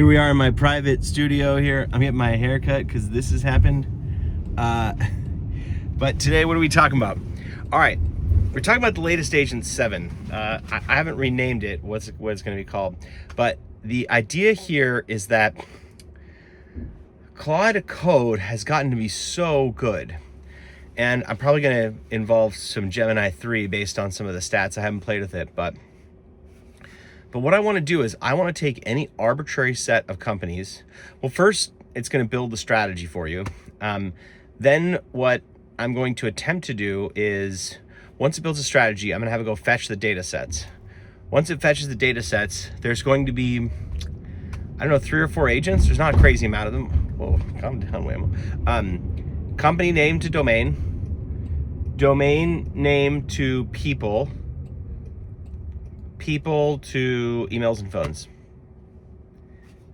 Here we are in my private studio here. I'm getting my hair cut because this has happened. But today, what are we talking about? All right, we're talking about the latest Agent 7. I haven't renamed it, what it's going to be called. But the idea here is that Claude Code has gotten to be so good. And I'm probably going to involve some Gemini 3 based on some of the stats. I haven't played with it, but what I want to do is I want to take any arbitrary set of companies. Well, first, it's going to build the strategy for you. Then what I'm going to attempt to do is, once it builds a strategy, I'm going to have it go fetch the data sets. Once it fetches the data sets, there's going to be, I don't know, 3 or 4 agents. There's not a crazy amount of them. Whoa, calm down, Waymo. Company name to domain, domain name to people, people to emails and phones.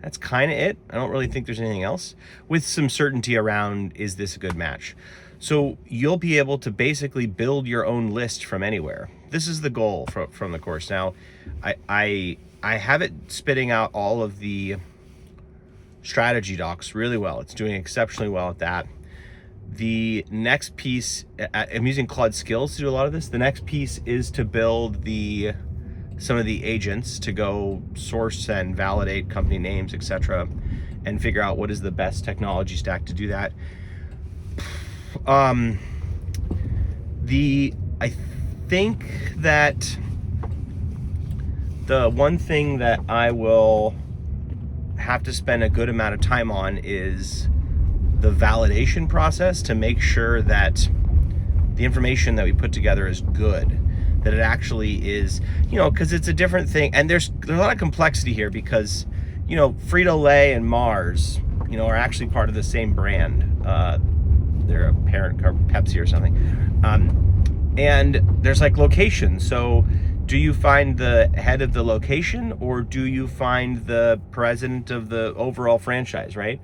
That's kind of it. I don't really think there's anything else, with some certainty around, is this a good match? So you'll be able to basically build your own list from anywhere. This is the goal from the course. Now, I have it spitting out all of the strategy docs really well. It's doing exceptionally well at that. The next piece, I'm using Claude Skills to do a lot of this. The next piece is to build some of the agents to go source and validate company names, etc., and figure out what is the best technology stack to do that. I think that the one thing that I will have to spend a good amount of time on is the validation process, to make sure that the information that we put together is good, that it actually is, because it's a different thing. And there's a lot of complexity here because, Frito-Lay and Mars, are actually part of the same brand. They're a parent Pepsi or something. And there's like locations. So do you find the head of the location, or do you find the president of the overall franchise, right?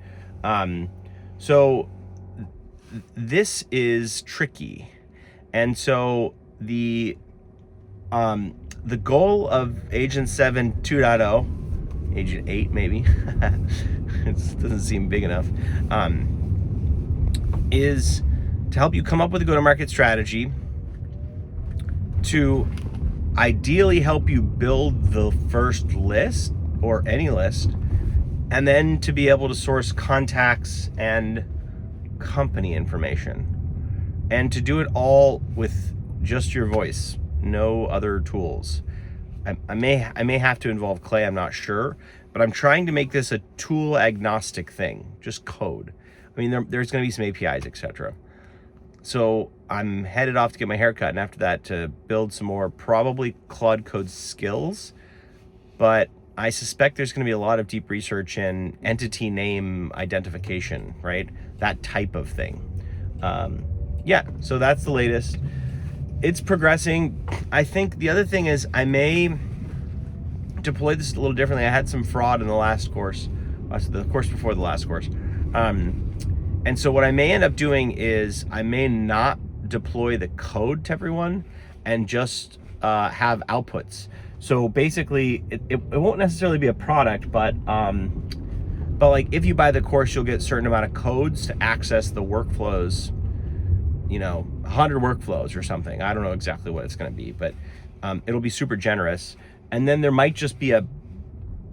So this is tricky. And so the goal of Agent 7 2.0, Agent 8 maybe, it doesn't seem big enough, is to help you come up with a go-to-market strategy, to ideally help you build the first list or any list, and then to be able to source contacts and company information, and to do it all with just your voice, no other tools. I may have to involve Clay, I'm not sure, but I'm trying to make this a tool agnostic thing, just code. I mean, there's going to be some APIs, etc. So I'm headed off to get my hair cut, and after that to build some more, probably Claude Code skills. But I suspect there's going to be a lot of deep research in entity name identification, right? That type of thing. Yeah, so that's the latest. It's progressing. I think the other thing is I may deploy this a little differently. I had some fraud in the last course, the course before the last course. And so what I may end up doing is I may not deploy the code to everyone and just have outputs. So basically, it won't necessarily be a product, but like if you buy the course, you'll get a certain amount of codes to access the workflows, 100 workflows or something. I don't know exactly what it's going to be, but it'll be super generous. And then there might just be a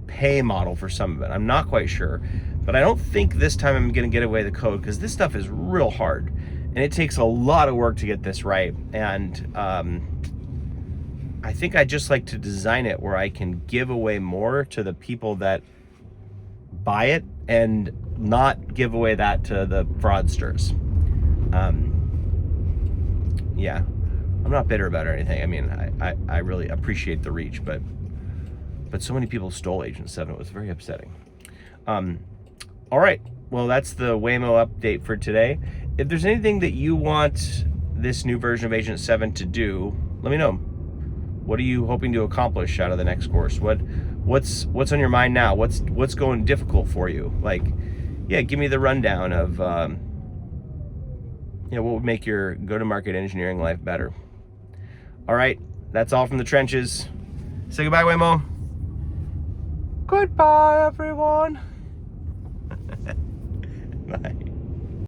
pay model for some of it. I'm not quite sure, but I don't think this time I'm going to get away the code, because this stuff is real hard and it takes a lot of work to get this right. And I think I just like to design it where I can give away more to the people that buy it and not give away that to the fraudsters. Yeah, I'm not bitter about it or anything. I mean, I really appreciate the reach, but so many people stole Agent 7. It was very upsetting. All right, well, that's the Waymo update for today. If there's anything that you want this new version of Agent 7 to do, let me know. What are you hoping to accomplish out of the next course? What's on your mind now? What's going difficult for you? Like, yeah, give me the rundown of what would make your go-to-market engineering life better. All right, that's all from the trenches. Say goodbye, Waymo. Goodbye, everyone. Bye.